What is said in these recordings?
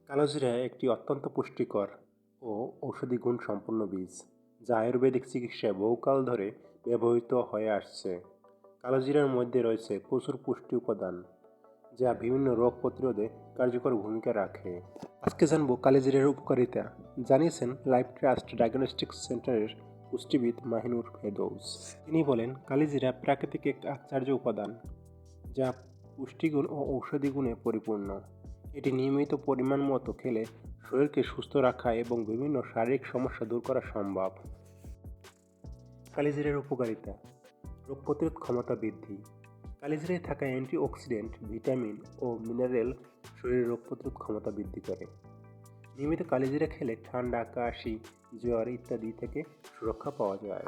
কালোজিরা একটি অত্যন্ত পুষ্টিকর ও ঔষধি গুণ সম্পন্ন বীজ, যা আয়ুর্বেদিক চিকিৎসায় বহুকাল ধরে ব্যবহৃত হয়ে আসছে। কালোজিরার মধ্যে রয়েছে প্রচুর পুষ্টি উপাদান, যা বিভিন্ন রোগ প্রতিরোধে কার্যকর ভূমিকা রাখে। আজকে জানবো কালোজিরার উপকারিতা, জানিয়েছেন লাইফ ট্রাস্ট ডায়াগনস্টিক সেন্টারের পুষ্টিবিদ মাহিনুর ফেরদৌস। তিনি বলেন, কালোজিরা প্রাকৃতিক এক আশ্চর্য উপাদান, যা পুষ্টিগুণ ও ঔষধি গুণে পরিপূর্ণ। এটি নিয়মিত পরিমাণ মতো খেলে শরীরকে সুস্থ রাখা এবং বিভিন্ন শারীরিক সমস্যা দূর করা সম্ভব। কালোজিরার উপকারিতা: রোগ প্রতিরোধ ক্ষমতা বৃদ্ধি। কালোজিরায় থাকা অ্যান্টিঅক্সিডেন্ট, ভিটামিন ও মিনারেল শরীরের রোগ প্রতিরোধ ক্ষমতা বৃদ্ধি করে। নিয়মিত কালোজিরা খেলে ঠান্ডা, কাশি, জ্বর ইত্যাদি থেকে সুরক্ষা পাওয়া যায়।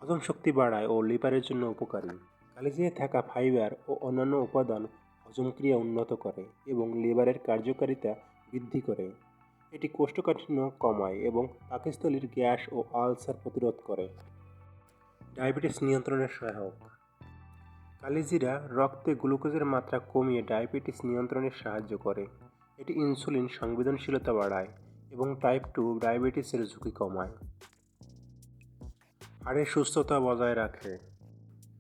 হজম শক্তি বাড়ায় ও লিভারের জন্য উপকারী। কালোজিরায় থাকা ফাইবার ও অন্যান্য উপাদান হজম ক্রিয়া উন্নত করে এবং লিভারের কার্যকারিতা বৃদ্ধি করে। এটি কোষ্ঠকাঠিন্য কমায় এবং পাকস্থলীর গ্যাস ও আলসার প্রতিরোধ করে। ডায়াবেটিস নিয়ন্ত্রণে সহায়ক। কালোজিরা রক্তে গ্লুকোজের মাত্রা কমিয়ে ডায়াবেটিস নিয়ন্ত্রণে সাহায্য করে। এটি ইনসুলিন সংবেদনশীলতা বাড়ায় এবং টাইপ 2 ডায়াবেটিসের ঝুঁকি কমায়। হাড়ের সুস্থতা বজায় রাখে।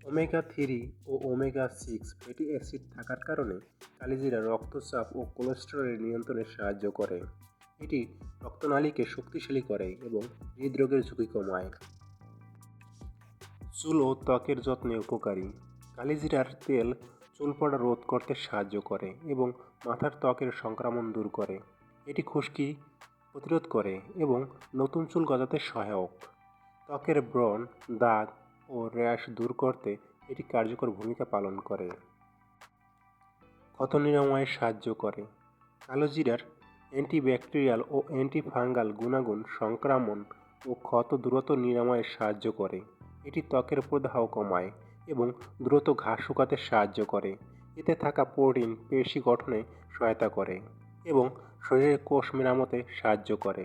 ওমেগা 3 ও ওমেগা 6 ফ্যাটি অ্যাসিড থাকার কারণে কালোজিরা রক্তচাপ ও কোলেস্টেরলের নিয়ন্ত্রণে সাহায্য করে। এটি রক্তনালীকে শক্তিশালী করে এবং হৃদরোগের ঝুঁকি কমায়। চুল ও ত্বকের যত্নে উপকারী। কালোজিরার তেল চুল পড়া রোধ করতে সাহায্য করে এবং মাথার ত্বকের সংক্রমণ দূর করে। এটি খুশকি প্রতিরোধ করে এবং নতুন চুল গজাতে সহায়ক। ত্বকের ব্রণ, দাগ ও র্যাশ দূর করতে এটি কার্যকর ভূমিকা পালন করে। ক্ষত নিরাময়ে সাহায্য করে। কালোজিরার অ্যান্টিব্যাকটেরিয়াল ও অ্যান্টিফাঙ্গাল গুণাগুণ সংক্রমণ ও ক্ষত দ্রুত নিরাময়ে সাহায্য করে। এটি ত্বকের প্রদাহ কমায় এবং দ্রুত ঘা শুকাতে সাহায্য করে। এতে থাকা প্রোটিন পেশি গঠনে সহায়তা করে এবং শরীরের কোষ মেরামতে সাহায্য করে।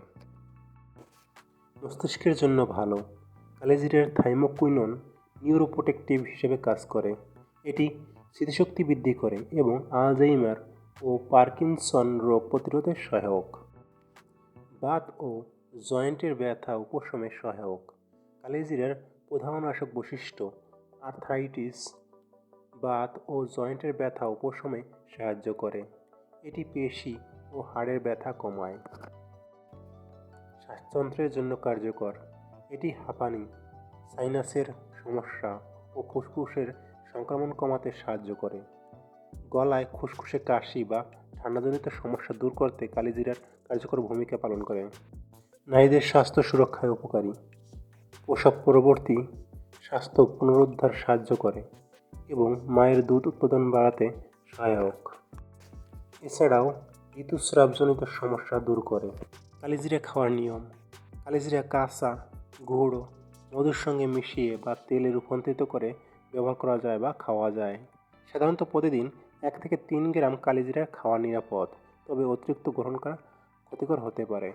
মস্তিষ্কের জন্য ভালো। কালোজিরার থাইমোকুইনন নিউরোপ্রোটেক্টিভ হিসেবে কাজ করে। এটি স্মৃতিশক্তি বৃদ্ধি করে এবং আলঝেইমার ও পার্কিনসন রোগ প্রতিরোধে সহায়ক। বাত ও জয়েন্টের ব্যথা উপশমে সহায়ক। কালোজিরার প্রদাহনাশক বৈশিষ্ট্য আর্থ্রাইটিস, বাত ও জয়েন্টের ব্যথা উপশমে সাহায্য করে। এটি পেশি ও হাড়ের ব্যথা কমায়। শ্বাসতন্ত্রের জন্য কার্যকর। এটি হাঁপানি, সাইনাসের সমস্যা ও ফুসফুসের সংক্রমণ কমাতে সাহায্য করে। গলায় খুসখুসে কাশি বা ঠান্ডাজনিত সমস্যা দূর করতে কালোজিরার কার্যকর ভূমিকা পালন করে। নারীদের স্বাস্থ্য সুরক্ষায় উপকারী। প্রসব পরবর্তী স্বাস্থ্য পুনরুদ্ধার সাহায্য করে এবং মায়ের দুধ উৎপাদন বাড়াতে সহায়ক। এছাড়াও ঋতুস্রাবজনিত সমস্যা দূর করে। কালোজিরা খাওয়ার নিয়ম। কালোজিরা কাঁচা, গুঁড়ো, মধুর সঙ্গে মিশিয়ে বা তেলে রূপান্তরিত করে ব্যবহার করা যায় বা খাওয়া যায়। সাধারণত প্রতিদিন 1 থেকে 3 গ্রাম কালোজিরা খাওয়া নিরাপদ, তবে অতিরিক্ত গ্রহণ করা ক্ষতিকর হতে পারে।